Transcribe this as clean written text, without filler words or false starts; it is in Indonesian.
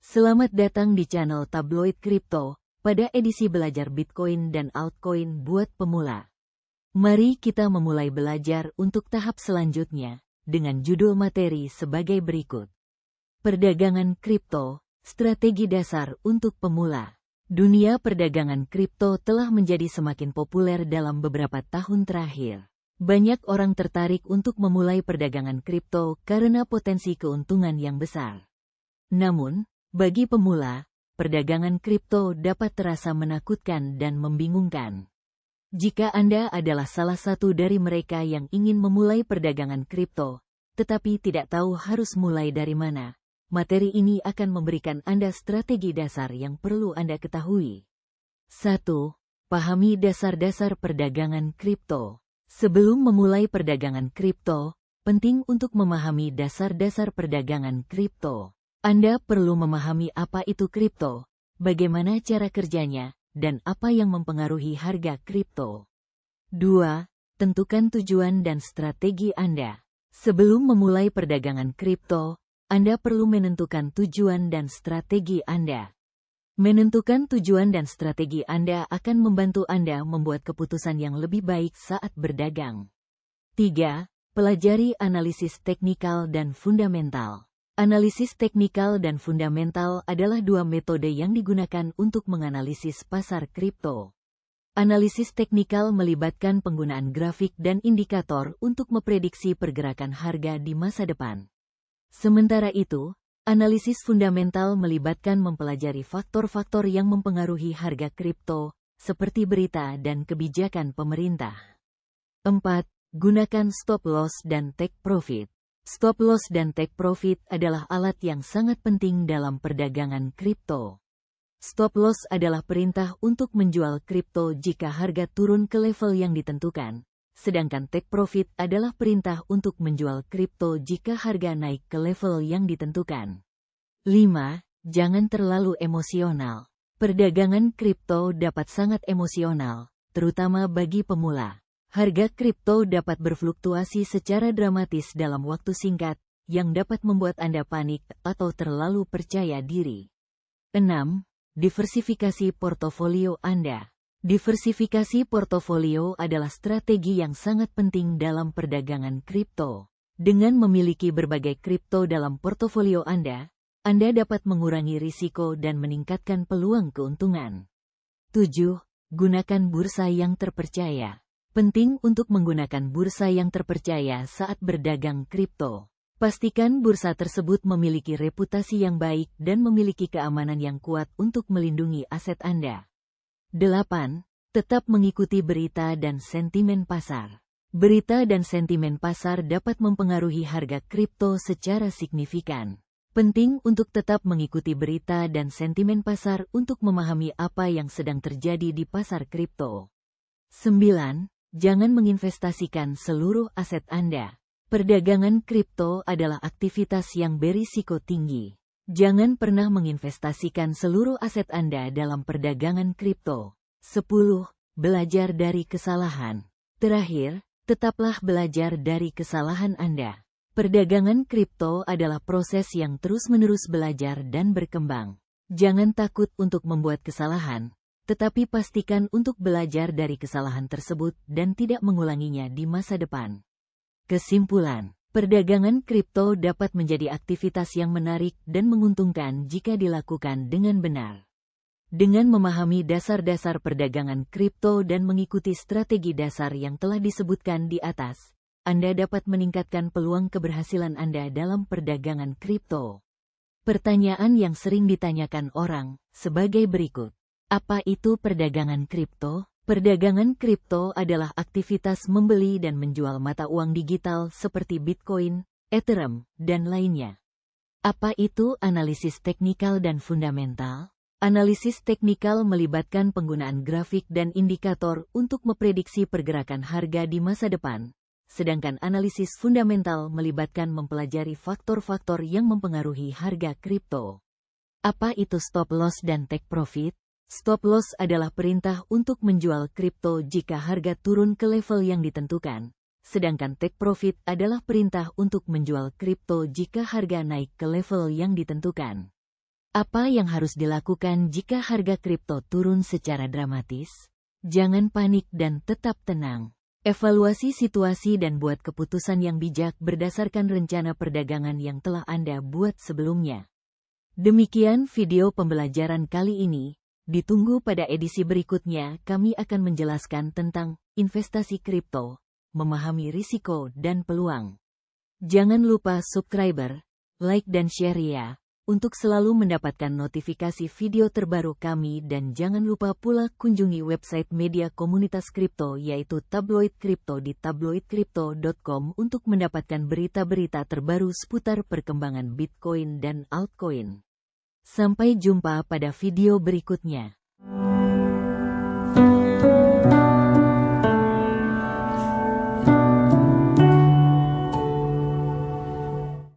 Selamat datang di channel Tabloid Kripto, pada edisi belajar Bitcoin dan Altcoin buat pemula. Mari kita memulai belajar untuk tahap selanjutnya, dengan judul materi sebagai berikut. Perdagangan kripto, strategi dasar untuk pemula. Dunia perdagangan kripto telah menjadi semakin populer dalam beberapa tahun terakhir. Banyak orang tertarik untuk memulai perdagangan kripto karena potensi keuntungan yang besar. Namun, bagi pemula, perdagangan kripto dapat terasa menakutkan dan membingungkan. Jika Anda adalah salah satu dari mereka yang ingin memulai perdagangan kripto, tetapi tidak tahu harus mulai dari mana, materi ini akan memberikan Anda strategi dasar yang perlu Anda ketahui. 1. Pahami dasar-dasar perdagangan kripto. Sebelum memulai perdagangan kripto, penting untuk memahami dasar-dasar perdagangan kripto. Anda perlu memahami apa itu kripto, bagaimana cara kerjanya, dan apa yang mempengaruhi harga kripto. 2. Tentukan tujuan dan strategi Anda. Sebelum memulai perdagangan kripto, Anda perlu menentukan tujuan dan strategi Anda. Menentukan tujuan dan strategi Anda akan membantu Anda membuat keputusan yang lebih baik saat berdagang. 3. Pelajari analisis teknikal dan fundamental. Analisis teknikal dan fundamental adalah dua metode yang digunakan untuk menganalisis pasar kripto. Analisis teknikal melibatkan penggunaan grafik dan indikator untuk memprediksi pergerakan harga di masa depan. Sementara itu, analisis fundamental melibatkan mempelajari faktor-faktor yang mempengaruhi harga kripto, seperti berita dan kebijakan pemerintah. 4. Gunakan stop loss dan take profit. Stop loss dan take profit adalah alat yang sangat penting dalam perdagangan kripto. Stop loss adalah perintah untuk menjual kripto jika harga turun ke level yang ditentukan, sedangkan take profit adalah perintah untuk menjual kripto jika harga naik ke level yang ditentukan. 5. Jangan terlalu emosional. Perdagangan kripto dapat sangat emosional, terutama bagi pemula. Harga kripto dapat berfluktuasi secara dramatis dalam waktu singkat, yang dapat membuat Anda panik atau terlalu percaya diri. 6. Diversifikasi portofolio Anda. Diversifikasi portofolio adalah strategi yang sangat penting dalam perdagangan kripto. Dengan memiliki berbagai kripto dalam portofolio Anda dapat mengurangi risiko dan meningkatkan peluang keuntungan. 7. Gunakan bursa yang terpercaya. Penting untuk menggunakan bursa yang terpercaya saat berdagang kripto. Pastikan bursa tersebut memiliki reputasi yang baik dan memiliki keamanan yang kuat untuk melindungi aset Anda. 8. Tetap mengikuti berita dan sentimen pasar. Berita dan sentimen pasar dapat mempengaruhi harga kripto secara signifikan. Penting untuk tetap mengikuti berita dan sentimen pasar untuk memahami apa yang sedang terjadi di pasar kripto. 9. Jangan menginvestasikan seluruh aset Anda. Perdagangan kripto adalah aktivitas yang berisiko tinggi. Jangan pernah menginvestasikan seluruh aset Anda dalam perdagangan kripto. 10. Belajar dari kesalahan. Terakhir, tetaplah belajar dari kesalahan Anda. Perdagangan kripto adalah proses yang terus-menerus belajar dan berkembang. Jangan takut untuk membuat kesalahan, tetapi pastikan untuk belajar dari kesalahan tersebut dan tidak mengulanginya di masa depan. Kesimpulan, perdagangan kripto dapat menjadi aktivitas yang menarik dan menguntungkan jika dilakukan dengan benar. Dengan memahami dasar-dasar perdagangan kripto dan mengikuti strategi dasar yang telah disebutkan di atas, Anda dapat meningkatkan peluang keberhasilan Anda dalam perdagangan kripto. Pertanyaan yang sering ditanyakan orang, sebagai berikut. Apa itu perdagangan kripto? Perdagangan kripto adalah aktivitas membeli dan menjual mata uang digital seperti Bitcoin, Ethereum, dan lainnya. Apa itu analisis teknikal dan fundamental? Analisis teknikal melibatkan penggunaan grafik dan indikator untuk memprediksi pergerakan harga di masa depan, sedangkan analisis fundamental melibatkan mempelajari faktor-faktor yang mempengaruhi harga kripto. Apa itu stop loss dan take profit? Stop loss adalah perintah untuk menjual kripto jika harga turun ke level yang ditentukan, sedangkan take profit adalah perintah untuk menjual kripto jika harga naik ke level yang ditentukan. Apa yang harus dilakukan jika harga kripto turun secara dramatis? Jangan panik dan tetap tenang. Evaluasi situasi dan buat keputusan yang bijak berdasarkan rencana perdagangan yang telah Anda buat sebelumnya. Demikian video pembelajaran kali ini. Ditunggu pada edisi berikutnya, kami akan menjelaskan tentang investasi kripto, memahami risiko dan peluang. Jangan lupa subscribe, like dan share ya, untuk selalu mendapatkan notifikasi video terbaru kami, dan jangan lupa pula kunjungi website media komunitas kripto yaitu Tabloid Kripto di tabloidkripto.com untuk mendapatkan berita-berita terbaru seputar perkembangan Bitcoin dan altcoin. Sampai jumpa pada video berikutnya.